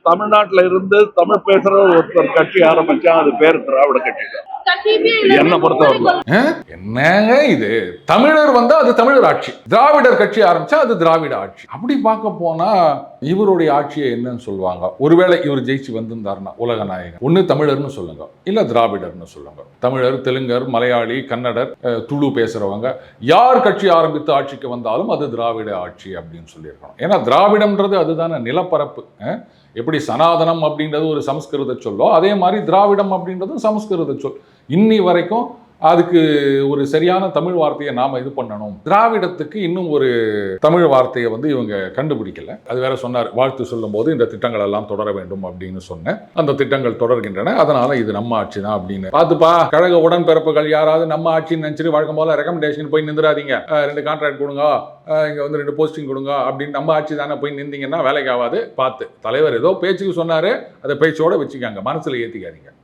தமிழ்நாட்டுல இருந்து தமிழ் பேசுற ஒருத்தர் கட்சி ஆரம்பிச்சா அது பேர் திராவிட கட்சி தான் என்ன பொறுத்தவரை. என்னங்க இது, தமிழர் வந்தா அது தமிழர் ஆட்சி, திராவிடர் கட்சி ஆரம்பிச்சா அது திராவிட ஆட்சி. அப்படி பார்க்க போனா இவருடைய ஆட்சியை என்னன்னு சொல்லுவாங்க? ஒருவேளை இவர் ஜெயிச்சு வந்திருந்தாருன்னா உலக நாயகன், ஒன்னு தமிழர்னு சொல்லுங்க, இல்ல திராவிடர்னு சொல்லுங்க. தமிழர், தெலுங்கர், மலையாளி, கன்னடர், துளு பேசுறவங்க யார் கட்சி ஆரம்பித்து ஆட்சிக்கு வந்தாலும் அது திராவிட ஆட்சி அப்படின்னு சொல்லியிருக்கணும். ஏன்னா திராவிடம்ன்றது அதுதானே நிலப்பரப்பு. எப்படி சனாதனம் அப்படின்றது ஒரு சமஸ்கிருத சொல்லோ, அதே மாதிரி திராவிடம் அப்படின்றதும் சமஸ்கிருத சொல். இன்னி வரைக்கும் அதுக்கு ஒரு சரியான தமிழ் வார்த்தையை நாம இது பண்ணணும். திராவிடத்துக்கு இன்னும் ஒரு தமிழ் வார்த்தையை இவங்க கண்டுபிடிக்கல. அது வேற சொன்னார், வாழ்த்து சொல்லும் போது இந்த திட்டங்கள் எல்லாம் தொடர வேண்டும் அப்படின்னு சொன்னேன். அந்த திட்டங்கள் தொடர்கின்றன, அதனால இது நம்ம ஆட்சி தான் அப்படின்னு. பார்த்துப்பா, கழக உடன்பிறப்புகள் யாராவது நம்ம ஆட்சின்னு நினைச்சிட்டு வழக்கம் போல ரெக்கமெண்டேஷன் போய் நின்றுறாதீங்க. 2 கான்ட்ராக்ட் கொடுங்க, இங்க 2 போஸ்டிங் கொடுங்க அப்படின்னு நம்ம ஆட்சி தானே போய் நின்றீங்கன்னா வேலைக்கு ஆகாது. பார்த்து, தலைவர் ஏதோ பேச்சுக்கு சொன்னாரு, அதை பேச்சோட வச்சுக்காங்க, மனசுல ஏத்திக்காதீங்க.